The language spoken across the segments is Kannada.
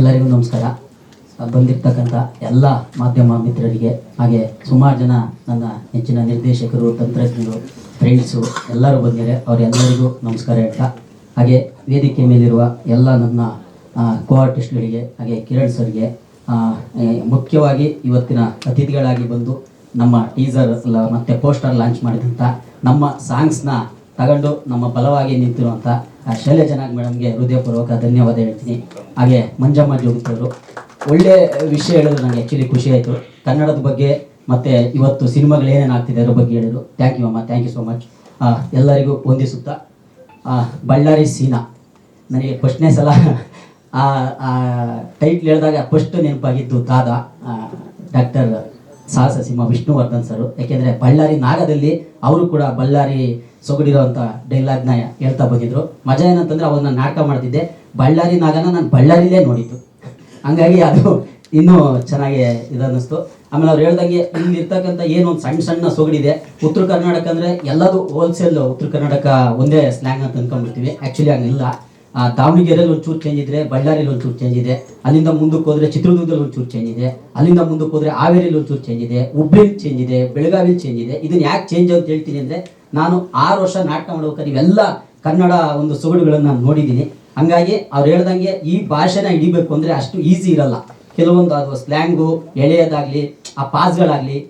ಎಲ್ಲರಿಗೂ ನಮಸ್ಕಾರ. ಬಂದಿರತಕ್ಕಂಥ ಎಲ್ಲ ಮಾಧ್ಯಮ ಮಿತ್ರರಿಗೆ, ಹಾಗೆ ಸುಮಾರು ಜನ ನನ್ನ ನೆಚ್ಚಿನ ನಿರ್ದೇಶಕರು, ತಂತ್ರಜ್ಞರು, ಫ್ರೆಂಡ್ಸು ಎಲ್ಲರೂ ಬಂದಿದ್ದಾರೆ. ಅವರೆಲ್ಲರಿಗೂ ನಮಸ್ಕಾರ ಹೇಳ್ತಾ, ಹಾಗೆ ವೇದಿಕೆ ಮೇಲಿರುವ ಎಲ್ಲ ನನ್ನ ಕೋ ಆರ್ಟಿಸ್ಟ್ಗಳಿಗೆ, ಹಾಗೆ ಕಿರಣ್ ಸರ್ಗೆ, ಮುಖ್ಯವಾಗಿ ಇವತ್ತಿನ ಅತಿಥಿಗಳಾಗಿ ಬಂದು ನಮ್ಮ ಟೀಸರ್ ಮತ್ತು ಪೋಸ್ಟರ್ ಲಾಂಚ್ ಮಾಡಿದಂಥ ನಮ್ಮ ಸಾಂಗ್ಸ್ನ ತಗೊಂಡು ನಮ್ಮ ಬಲವಾಗಿ ನಿಂತಿರುವಂಥ ಶೈಲಜನಾಗ್ ಮೇಡಮ್ಗೆ ಹೃದಯಪೂರ್ವಕ ಧನ್ಯವಾದ ಹೇಳ್ತೀನಿ. ಹಾಗೆ ಮಂಜಮ್ಮ ಜೋಗಿತವರು ಒಳ್ಳೆ ವಿಷಯ ಹೇಳಿದ್ರು. ನನಗೆ ಆ್ಯಕ್ಚುಲಿ ಖುಷಿ ಆಯಿತು ಕನ್ನಡದ ಬಗ್ಗೆ ಮತ್ತು ಇವತ್ತು ಸಿನಿಮಾಗಳು ಏನೇನು ಆಗ್ತಿದೆ ಅದರ ಬಗ್ಗೆ ಹೇಳಿದ್ರು. ಥ್ಯಾಂಕ್ ಯು ಅಮ್ಮ, ಥ್ಯಾಂಕ್ ಯು ಸೋ ಮಚ್. ಎಲ್ಲರಿಗೂ ವಂದಿಸುತ್ತಾ, ಬಳ್ಳಾರಿ ಸೀನಾ ನನಗೆ ಫಸ್ಟ್ನೇ ಸಲ ಟೈಟ್ಲ್ ಹೇಳಿದಾಗ ಫಸ್ಟ್ ನೆನಪಾಗಿದ್ದು ದಾದಾ ಡಾಕ್ಟರ್ ಸಾಹಸ ಸಿಂಹ ವಿಷ್ಣುವರ್ಧನ್ ಸರು. ಯಾಕೆಂದರೆ ಬಳ್ಳಾರಿ ನಾಗದಲ್ಲಿ ಅವರು ಕೂಡ ಬಳ್ಳಾರಿ ಸೊಗಡಿರೋವಂಥ ಡೈಲಾಗ್ನ ಹೇಳ್ತಾ ಬಂದಿದ್ರು. ಮಜಾ ಏನಂತಂದರೆ ಅವಾಗ ನಾನು ನಾಟಕ ಮಾಡ್ತಿದ್ದೆ, ಬಳ್ಳಾರಿ ನಾಗನ ನಾನು ಬಳ್ಳಾರಿಲೇ ನೋಡಿದ್ದು. ಹಂಗಾಗಿ ಅದು ಇನ್ನೂ ಚೆನ್ನಾಗಿ ಇದನ್ನಿಸ್ತು. ಆಮೇಲೆ ಅವ್ರು ಹೇಳ್ದಂಗೆ ಇಲ್ಲಿರ್ತಕ್ಕಂಥ ಏನು ಒಂದು ಸಣ್ಣ ಸಣ್ಣ ಸೊಗಡಿದೆ. ಉತ್ತರ ಕರ್ನಾಟಕ ಅಂದರೆ ಎಲ್ಲದು ಹೋಲ್ಸೇಲ್ ಉತ್ತರ ಕರ್ನಾಟಕ ಒಂದೇ ಸ್ಲ್ಯಾಂಗ್ ಅಂತ ಅಂದ್ಕೊಂಡ್ಬಿಡ್ತೀವಿ. ಆ್ಯಕ್ಚುಲಿ ಹಂಗಿಲ್ಲ. ದಾವಣಗೆರೆಯಲ್ಲಿ ಒಂಚೂರು ಚೇಂಜ್ ಇದ್ರೆ, ಬಳ್ಳಾರಿಯಲ್ಲಿ ಒಂಚೂರು ಚೇಂಜ್ ಇದೆ, ಅಲ್ಲಿಂದ ಮುಂದಕ್ಕೆ ಹೋದರೆ ಚಿತ್ರದುರ್ಗದಲ್ಲಿ ಒಂಚೂರು ಚೇಂಜ್ ಇದೆ, ಅಲ್ಲಿಂದ ಮುಂದಕ್ಕೆ ಹೋದರೆ ಹಾವೇರಿಯಲ್ಲಿ ಒಂಚೂರು ಚೇಂಜ್ ಇದೆ, ಹುಬ್ಳಿಲಿ ಚೇಂಜ್ ಇದೆ, ಬೆಳಗಾವಿಲಿ ಚೇಂಜ್ ಇದೆ. ಇದನ್ನು ಯಾಕೆ ಚೇಂಜ್ ಅಂತ ಹೇಳ್ತೀನಿ ಅಂದರೆ, ನಾನು 6 ವರ್ಷ ನಾಟಕ ಮಾಡ್ಬೇಕಾದ್ರೆ ಇವೆಲ್ಲ ಕನ್ನಡ ಒಂದು ಸೊಗಡುಗಳನ್ನು ನಾನು ನೋಡಿದ್ದೀನಿ. ಹಂಗಾಗಿ ಅವ್ರು ಹೇಳ್ದಂಗೆ ಈ ಭಾಷೆನ ಹಿಡಿಬೇಕು ಅಂದರೆ ಅಷ್ಟು ಈಸಿ ಇರಲ್ಲ. ಕೆಲವೊಂದು ಅದು ಸ್ಲ್ಯಾಂಗು ಎಳೆಯೋದಾಗಲಿ, ಆ ಪಾಸ್ಗಳಾಗಲಿ,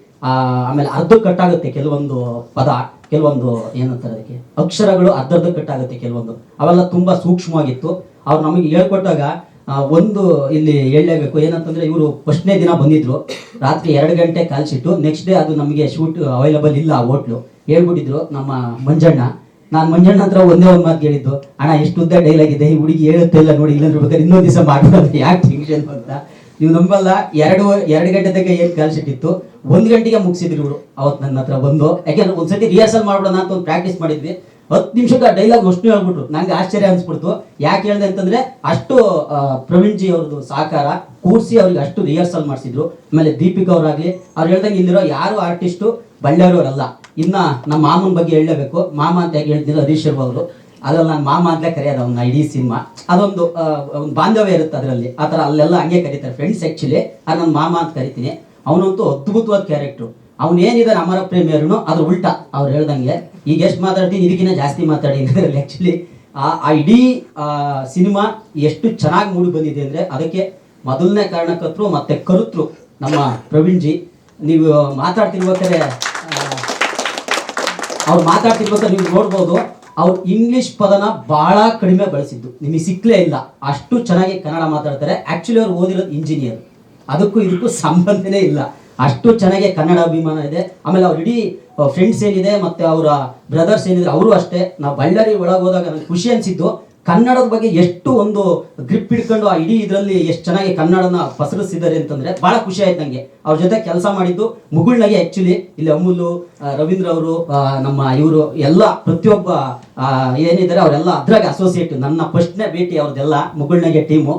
ಆಮೇಲೆ ಅರ್ಧ ಕಟ್ಟಾಗುತ್ತೆ ಕೆಲವೊಂದು ಪದ, ಕೆಲವೊಂದು ಏನಂತಾರೆ ಅದಕ್ಕೆ ಅಕ್ಷರಗಳು ಅರ್ಧ ಕಟ್ಟಾಗುತ್ತೆ ಕೆಲವೊಂದು. ಅವೆಲ್ಲ ತುಂಬ ಸೂಕ್ಷ್ಮವಾಗಿತ್ತು. ಅವ್ರು ನಮಗೆ ಹೇಳ್ಕೊಟ್ಟಾಗ ಒಂದು ಇಲ್ಲಿ ಹೇಳಲೇಬೇಕು. ಏನಂತಂದರೆ, ಇವರು ಫಸ್ಟ್ನೇ ದಿನ ಬಂದಿದ್ರು, ರಾತ್ರಿ 2 ಗಂಟೆ ಕಾಲ್ಸಿಟ್ಟು. ನೆಕ್ಸ್ಟ್ ಡೇ ಅದು ನಮಗೆ ಶೂಟ್ ಅವೈಲಬಲ್ ಇಲ್ಲ ಆ ಹೋಟ್ಲು. ಹೇಳ್ಬಿಟ್ಟಿದ್ರು ನಮ್ಮ ಮಂಜಣ್ಣ. ನಾನು ಮಂಜಣ್ಣ ಹತ್ರ ಒಂದೇ ಒಂದು ಮಾತು ಹೇಳಿದ್ದು, ಅಣ್ಣ ಎಷ್ಟು ಉದ್ದ ಡೈಲಾಗ್ ಇದೆ, ಈ ಹುಡುಗಿ ಹೇಳುತ್ತೆ ಇಲ್ಲ ನೋಡಿ, ಇಲ್ಲಂದ್ರೆ ಬೇಕಾದ್ರೆ ಇನ್ನೊಂದು ದಿವಸ ಮಾಡ್ಬಿಡೋದು, ಯಾಕೆ ಟೆನ್ಷನ್ ಅಂತ. ನೀವು ನಂಬಲ್ಲ, 2 ಗಂಟೆ ತನಕ ಏನು ಕಾಲ್ಸಿಟ್ಟಿತ್ತು, 1 ಗಂಟೆಗೆ ಮುಗಿಸಿದ್ರು ಇವರು ಅವತ್ತು ನನ್ನ ಹತ್ರ ಬಂದು. ಯಾಕೆಂದ್ರೆ ಒಂದ್ಸತಿ ರಿಹರ್ಸಲ್ ಮಾಡ್ಬಿಡೋಣ ಅಂತ ಒಂದು ಪ್ರಾಕ್ಟೀಸ್ ಮಾಡಿದ್ವಿ. 10 ನಿಮಿಷಕ್ಕೆ ಆ ಡೈಲಾಗ್ ಅಷ್ಟು ಹೇಳ್ಬಿಟ್ರು. ನಂಗೆ ಆಶ್ಚರ್ಯ ಅನ್ಸ್ಬಿಡ್ತು. ಯಾಕೆ ಹೇಳಿದೆ ಅಂತಂದ್ರೆ, ಅಷ್ಟು ಪ್ರವೀಣ್ ಜಿ ಅವ್ರದ್ದು ಸಹಕಾರ ಕೂರಿಸಿ ಅವ್ರಿಗೆ ಅಷ್ಟು ರಿಹರ್ಸಲ್ ಮಾಡಿಸಿದ್ರು. ಆಮೇಲೆ ದೀಪಿಕಾ ಅವರಾಗ್ಲಿ, ಅವ್ರು ಹೇಳ್ದಂಗೆ ಇಲ್ಲಿರೋ ಯಾರು ಆರ್ಟಿಸ್ಟು ಬಳ್ಳಾರಿಯವರಲ್ಲ. ಇನ್ನ ನಮ್ಮ ಮಾಮನ ಬಗ್ಗೆ ಹೇಳಲೇಬೇಕು. ಮಾಮ ಅಂತ ಯಾಕೆ ಹೇಳ್ತಿದ್ರು, ಹರೀಶ್ ಶರ್ಮಾ ಅವರು. ಅದ್ರಲ್ಲಿ ನಾನು ಮಾಮ ಅಂತಲೇ ಕರೆಯೋದು ಅವನ್ನ. ಇಡೀ ಸಿನಿಮಾ ಅದೊಂದು ಒಂದು ಬಾಂಧವ್ಯ ಇರುತ್ತೆ ಅದರಲ್ಲಿ. ಆ ಥರ ಅಲ್ಲೆಲ್ಲ ಹಂಗೆ ಕರೀತಾರೆ ಫ್ರೆಂಡ್ಸ್. ಆ್ಯಕ್ಚುಲಿ ನಾನು ಮಾಮ ಅಂತ ಕರಿತೀನಿ. ಅವನಂತೂ ಅದ್ಭುತವಾದ ಕ್ಯಾರೆಕ್ಟ್ರು. ಅವನೇನಿದ್ದಾರೆ ಅಮರ ಪ್ರೇಮಿಯರು ಅದ್ರ ಉಲ್ಟಾ. ಅವ್ರು ಹೇಳ್ದಂಗೆ ಈಗ ಎಷ್ಟು ಮಾತಾಡ್ತೀನಿ ಇದಕ್ಕಿಂತ ಜಾಸ್ತಿ ಮಾತಾಡಿ ಅದರಲ್ಲಿ. ಆ್ಯಕ್ಚುಲಿ ಆ ಇಡೀ ಸಿನಿಮಾ ಎಷ್ಟು ಚೆನ್ನಾಗಿ ಮೂಡಿ ಬಂದಿದೆ ಅಂದರೆ, ಅದಕ್ಕೆ ಮೊದಲನೇ ಕಾರಣಕರ್ತರು ಮತ್ತು ಕರುತರು ನಮ್ಮ ಪ್ರವೀಣ್ ಜಿ. ನೀವು ಮಾತಾಡ್ತಿರ್ಬೇಕಾದ್ರೆ ನೀವು ನೋಡ್ಬೋದು, ಅವ್ರು ಇಂಗ್ಲೀಷ್ ಪದನ ಭಾಳ ಕಡಿಮೆ ಬಳಸಿದ್ದು ನಿಮಗೆ ಸಿಕ್ಕಲೇ ಇಲ್ಲ. ಅಷ್ಟು ಚೆನ್ನಾಗಿ ಕನ್ನಡ ಮಾತಾಡ್ತಾರೆ. ಆ್ಯಕ್ಚುಲಿ ಅವ್ರು ಓದಿರೋದು ಇಂಜಿನಿಯರ್, ಅದಕ್ಕೂ ಇದಕ್ಕೂ ಸಂಬಂಧನೇ ಇಲ್ಲ. ಅಷ್ಟು ಚೆನ್ನಾಗಿ ಕನ್ನಡ ಅಭಿಮಾನ ಇದೆ. ಆಮೇಲೆ ಅವ್ರ ಇಡೀ ಫ್ರೆಂಡ್ಸ್ ಏನಿದೆ ಮತ್ತು ಅವರ ಬ್ರದರ್ಸ್ ಏನಿದೆ ಅವರು ಅಷ್ಟೇ. ನಾವು ಬಳ್ಳಾರಿ ಒಳಗೆ ಹೋದಾಗ ನನಗೆ ಖುಷಿ ಅನಿಸಿದ್ದು, ಕನ್ನಡದ ಬಗ್ಗೆ ಎಷ್ಟು ಒಂದು ಗ್ರಿಪ್ ಹಿಡ್ಕೊಂಡು ಆ ಇಡೀ ಇದರಲ್ಲಿ ಎಷ್ಟು ಚೆನ್ನಾಗಿ ಕನ್ನಡನ ಪಸರಿಸಿದ್ದಾರೆ ಅಂತಂದರೆ ಭಾಳ ಖುಷಿ ಆಯ್ತು ನನಗೆ. ಅವ್ರ ಜೊತೆ ಕೆಲಸ ಮಾಡಿದ್ದು ಮುಗುಳ್ನಾಗೆ. ಆ್ಯಕ್ಚುಲಿ ಇಲ್ಲಿ ಅಮೂಲು, ರವೀಂದ್ರ ಅವರು, ನಮ್ಮ ಇವರು ಎಲ್ಲ ಪ್ರತಿಯೊಬ್ಬ ಏನಿದ್ದಾರೆ ಅವರೆಲ್ಲ ಅದ್ರಾಗೆ ಅಸೋಸಿಯೇಟ್. ನನ್ನ ಫಸ್ಟ್ನೇ ಭೇಟಿ ಅವ್ರದ್ದೆಲ್ಲ ಮುಗುಳ್ನಾಗೆ ಟೀಮು.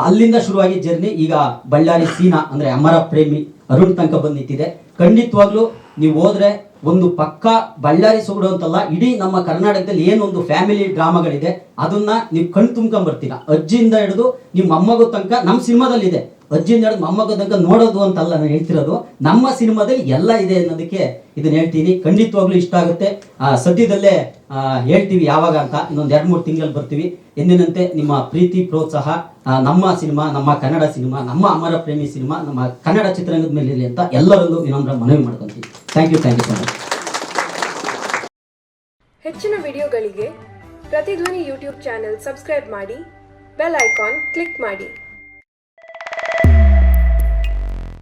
ಅಲ್ಲಿಂದ ಶುರುವಾಗಿ ಜರ್ನಿ ಈಗ ಬಳ್ಳಾರಿ ಸೀನಾ ಅಂದರೆ ಅಮರ ಪ್ರೇಮಿ ಅರುಣ್ ತನಕ ಬಂದು ನಿಂತಿದೆ. ಖಂಡಿತವಾಗ್ಲೂ ನೀವು ಹೋದ್ರೆ ಒಂದು ಪಕ್ಕ ಬಳ್ಳಾರಿ ಸೊಗಡು ಅಂತಲ್ಲ, ಇಡೀ ನಮ್ಮ ಕರ್ನಾಟಕದಲ್ಲಿ ಏನೊಂದು ಫ್ಯಾಮಿಲಿ ಡ್ರಾಮಾಗಳಿದೆ ಅದನ್ನ ನೀವು ಕಣ್ ತುಂಬ್ಕೊಂಡ್ಬರ್ತೀರಾ. ಅಜ್ಜಿಯಿಂದ ಹಿಡಿದು ನಿಮ್ಮ ಮೊಮ್ಮಗು ತನಕ ನಮ್ಮ ಸಿನಿಮಾದಲ್ಲಿದೆ. ಅಜ್ಜಿಯಿಂದ ಹಿಡಿದು ಮೊಮ್ಮಗು ತನಕ ನೋಡೋದು ಅಂತಲ್ಲ ನಾನು ಹೇಳ್ತಿರೋದು, ನಮ್ಮ ಸಿನಿಮಾದಲ್ಲಿ ಎಲ್ಲ ಇದೆ ಅನ್ನೋದಕ್ಕೆ ಇದನ್ನ ಹೇಳ್ತೀನಿ. ಖಂಡಿತವಾಗ್ಲೂ ಇಷ್ಟ ಆಗುತ್ತೆ. ಸದ್ಯದಲ್ಲೇ ಹೇಳ್ತೀವಿ ಯಾವಾಗ ಅಂತ. ಇನ್ನೊಂದು 2-3 ತಿಂಗಳಲ್ಲಿ ಬರ್ತೀವಿ. ಎಂದಿನಂತೆ ನಿಮ್ಮ ಪ್ರೀತಿ ಪ್ರೋತ್ಸಾಹ ನಮ್ಮ ಸಿನಿಮಾ, ನಮ್ಮ ಕನ್ನಡ ಸಿನಿಮಾ, ನಮ್ಮ ಅಮರ ಪ್ರೇಮಿ ಸಿನಿಮಾ ನಮ್ಮ ಕನ್ನಡ ಚಿತ್ರರಂಗದ ಮೇಲೆ ಇರಲಿ ಅಂತ ಎಲ್ಲರಲ್ಲೂ ಇನ್ನೊಂದು ಮನವಿ ಮಾಡ್ಕೊತೀವಿ. Thank you so much. ಹೆಚ್ಚಿನ ವಿಡಿಯೋಗಳಿಗೆ ಪ್ರತಿಧ್ವನಿ ಯೂಟ್ಯೂಬ್ ಚಾನೆಲ್ ಸಬ್ಸ್ಕ್ರೈಬ್ ಮಾಡಿ, ಬೆಲ್ ಐಕಾನ್ ಕ್ಲಿಕ್ ಮಾಡಿ.